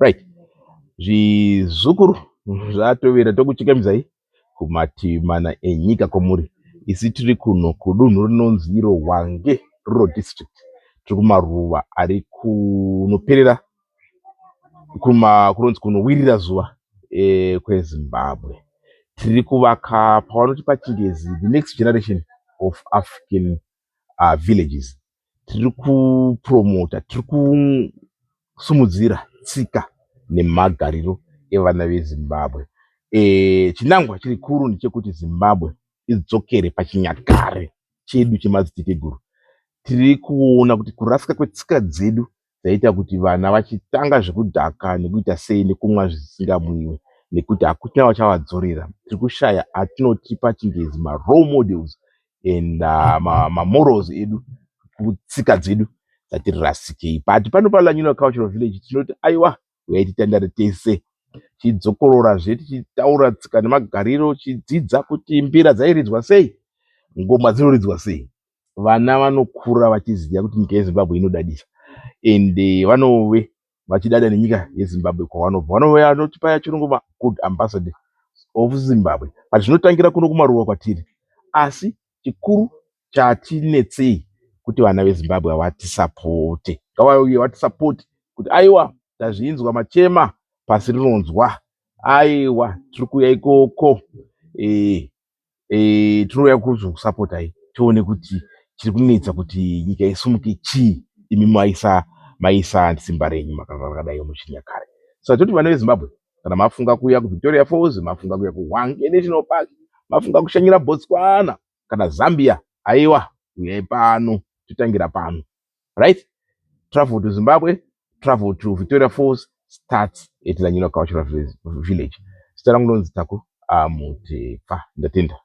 Right. Zvizukuru zvatovera tokuchikamizai kumativi mana enyika komuri. Isi tiri kuno kudunhu rinonzi iro Hwange Rural District. Tiri kumaruva ari kunoperera kunonzi kunowirira zuva kweZimbabwe. Tiri kuvaka pavanoti pachingezi the next generation of African villages. Tiri kupromota, tiri kusumudzira tsika nemagariro evana veZimbabwe. Chinangwa chiri kuru ndechekuti Zimbabwe idzokere pachinyakare chedu chemadzitateguru. Tiri kuona kuti kurasika kwetsika dzedu dzaita kuti vana vachitanga zvekudhaka nekuita sei nekumwa zvisingamwiwe nekuti hakuchina vachavadzorera. Tiri kushaya atinoti pachingezi marole models and mamorals edu kutsika dzedu dzatiri rasikei. But panopa Nyuno Cultural Village tinoti aiwa uyai titandare tese tidzokororazve tichitaura tsika nemagariro, tichidzidza kuti mbira dzairidzwa sei, ngoma dzinoridzwa sei. Vana vanokura vachiziva kuti nyika yeZimbabwe inodadisa ende vanove vachidada nenyika yeZimbabwe kwavanobva. Vanove vanotipa chirungu good ambassador of Zimbabwe. But zvinotangira kuno kumaruwa kwatiri, asi chikuru chatinetsei kuti vana veZimbabwe vatisapote, ngavauye vatisapoti kuti aiwa tazvinzwa machema pasi rinonzwa, aiwa tiri kuuya ikoko, tinouya kuzokusapotai tione kuti chiri kunetsa kuti nyika isumuke chii, imi maisa simba renyu makadai muchinyakare. Saka toti vana veZimbabwe kana mafunga kuuya kuVictoria Falls, mafunga kuuya kuHwange National Park, mafunga kushanyira Botswana kana Zambia, aiwa uyai pano totangira pano. Right? Travel to Zimbabwe, travel to Victoria Falls, starts at the Nyuno Cultural Village. Zita rangu ndonzi Taku Mutepa. Ndatenda.